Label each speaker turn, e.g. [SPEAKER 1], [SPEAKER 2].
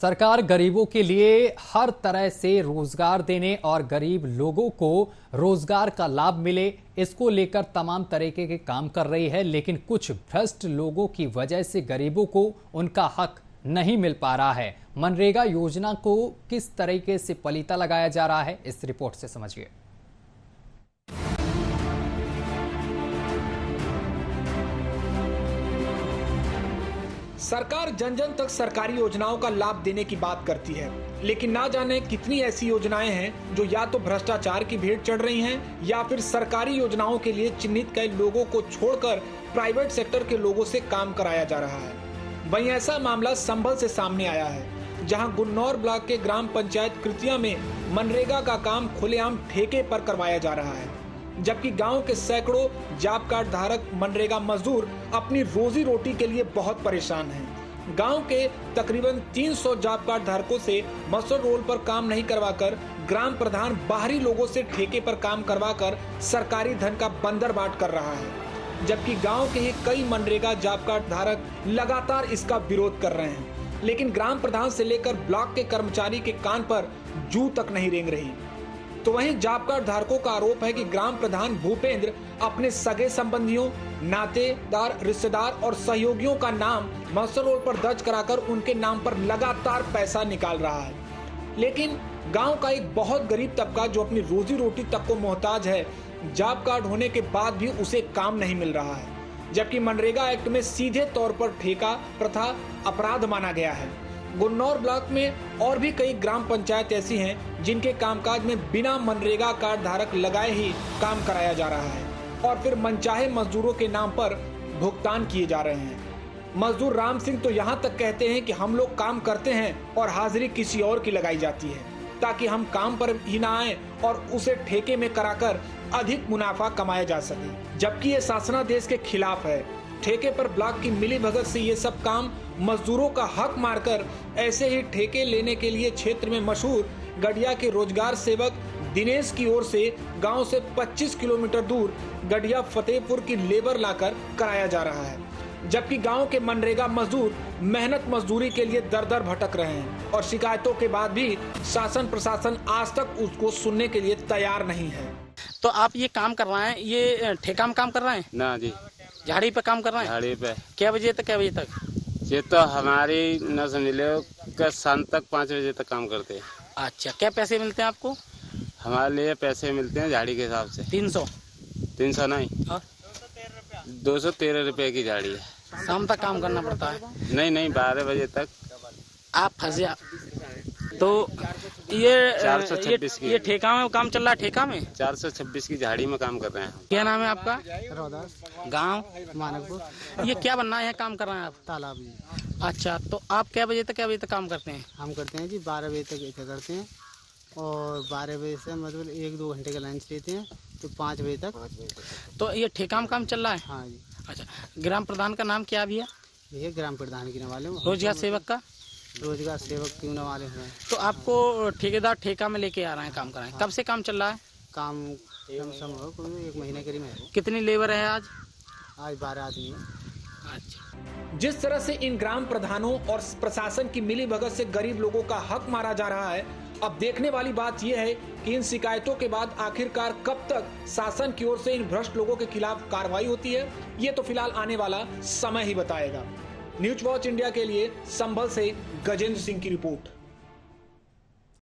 [SPEAKER 1] सरकार गरीबों के लिए हर तरह से रोजगार देने और गरीब लोगों को रोजगार का लाभ मिले, इसको लेकर तमाम तरीके के काम कर रही है। लेकिन कुछ भ्रष्ट लोगों की वजह से गरीबों को उनका हक नहीं मिल पा रहा है। मनरेगा योजना को किस तरीके से पलीता लगाया जा रहा है, इस रिपोर्ट से समझिए।
[SPEAKER 2] सरकार जन जन तक सरकारी योजनाओं का लाभ देने की बात करती है, लेकिन ना जाने कितनी ऐसी योजनाएं हैं जो या तो भ्रष्टाचार की भेंट चढ़ रही हैं या फिर सरकारी योजनाओं के लिए चिन्हित कई लोगों को छोड़कर प्राइवेट सेक्टर के लोगों से काम कराया जा रहा है। वहीं ऐसा मामला संभल से सामने आया है, जहां गुन्नौर ब्लॉक के ग्राम पंचायत कृतिया में मनरेगा का काम खुलेआम ठेके पर करवाया जा रहा है, जबकि गांव के सैकड़ों जॉब कार्ड धारक मनरेगा मजदूर अपनी रोजी रोटी के लिए बहुत परेशान हैं। गांव के तकरीबन 300 जॉब कार्ड धारकों से मस्टर रोल पर काम नहीं करवाकर ग्राम प्रधान बाहरी लोगों से ठेके पर काम करवाकर सरकारी धन का बंदरबाट कर रहा है, जबकि गांव के ही कई मनरेगा जॉब कार्ड धारक लगातार इसका विरोध कर रहे हैं। लेकिन ग्राम प्रधान से लेकर ब्लॉक के कर्मचारी के कान पर जू तक नहीं रेंग रही। तो वहीं जॉब कार्ड धारकों का आरोप है कि ग्राम प्रधान भूपेंद्र अपने सगे संबंधियों, नातेदार, रिश्तेदार और सहयोगियों का नाम मस्टर रोल पर दर्ज कराकर उनके नाम पर लगातार पैसा निकाल रहा है। लेकिन गांव का एक बहुत गरीब तबका जो अपनी रोजी रोटी तक को मोहताज है, जॉब कार्ड होने के बाद भी उसे काम नहीं मिल रहा है, जबकि मनरेगा एक्ट में सीधे तौर पर ठेका प्रथा अपराध माना गया है। गुन्नौर ब्लॉक में और भी कई ग्राम पंचायत ऐसी हैं जिनके कामकाज में बिना मनरेगा कार्ड धारक लगाए ही काम कराया जा रहा है और फिर मनचाहे मजदूरों के नाम पर भुगतान किए जा रहे हैं। मजदूर राम सिंह तो यहाँ तक कहते हैं कि हम लोग काम करते हैं और हाजिरी किसी और की लगाई जाती है ताकि हम काम पर ही ना आए और उसे ठेके में कराकर अधिक मुनाफा कमाया जा सके, जबकि ये शासनादेश के खिलाफ है। ठेके पर ब्लॉक की मिलीभगत से ये सब काम मजदूरों का हक मारकर ऐसे ही ठेके लेने के लिए क्षेत्र में मशहूर गढ़िया के रोजगार सेवक दिनेश की ओर से गांव से 25 किलोमीटर दूर गढ़िया फतेहपुर की लेबर लाकर कराया जा रहा है, जबकि गांव के मनरेगा मजदूर मेहनत मजदूरी के लिए दर दर भटक रहे हैं और शिकायतों के बाद भी शासन प्रशासन आज तक उसको सुनने के लिए तैयार नहीं है।
[SPEAKER 3] तो आप ये काम कर रहे हैं, ये ठेका में काम कर रहे हैं?
[SPEAKER 4] ना जी,
[SPEAKER 3] झाड़ी पे काम कर रहे हैं।
[SPEAKER 4] झाड़ी पे।
[SPEAKER 3] क्या बजे तक? क्या बजे तक?
[SPEAKER 4] ये तो हमारी न समझ शाम तक 5 बजे तक काम करते हैं।
[SPEAKER 3] अच्छा, क्या पैसे मिलते हैं आपको?
[SPEAKER 4] हमारे लिए पैसे मिलते हैं झाड़ी के हिसाब से। 300 नहीं, 213 रुपए की झाड़ी है।
[SPEAKER 3] शाम तक काम करना पड़ता है?
[SPEAKER 4] नहीं, 12 बजे तक।
[SPEAKER 3] आप फंसे तो ये
[SPEAKER 4] 426 की
[SPEAKER 3] ये ठेका में काम चल रहा है। ठेका में
[SPEAKER 4] 426 की झाड़ी में काम कर रहे हैं।
[SPEAKER 3] क्या नाम है आपका?
[SPEAKER 5] रोदास,
[SPEAKER 3] गांव
[SPEAKER 5] मानकपुर।
[SPEAKER 3] ये क्या बनना है, काम कर रहे हैं आप?
[SPEAKER 5] तालाब जी।
[SPEAKER 3] अच्छा, तो आप क्या बजे तक काम करते हैं?
[SPEAKER 5] हम करते हैं जी 12 बजे तक इतना करते हैं और 12 बजे से मतलब 1-2 घंटे का लंच लेते हैं, तो 5 बजे तक।
[SPEAKER 3] तो ये ठेका में काम चल रहा है?
[SPEAKER 5] हाँ जी।
[SPEAKER 3] अच्छा, ग्राम प्रधान का नाम क्या भी है?
[SPEAKER 5] ये ग्राम प्रधान की वाले
[SPEAKER 3] रोजगार सेवक का?
[SPEAKER 5] रोजगार सेवक क्यों न वाले हैं।
[SPEAKER 3] तो आपको ठेकेदार ठेका में लेके आ रहे हैं काम कराएं। कब से काम चल रहा है?
[SPEAKER 5] काम कम सम हो, कोई 1 महीने करीब है।
[SPEAKER 3] कितनी लेबर है आज?
[SPEAKER 5] आज 12 आदमी है।
[SPEAKER 3] अच्छा,
[SPEAKER 2] जिस तरह से इन ग्राम प्रधानों और प्रशासन की मिलीभगत से गरीब लोगों का हक मारा जा रहा है, अब देखने वाली बात यह है कि इन शिकायतों के बाद आखिरकार कब तक शासन की ओर से इन भ्रष्ट लोगों के खिलाफ कार्रवाई होती है, ये तो फिलहाल आने वाला समय ही बताएगा। न्यूज वॉच इंडिया के लिए संभल से गजेंद्र सिंह की रिपोर्ट।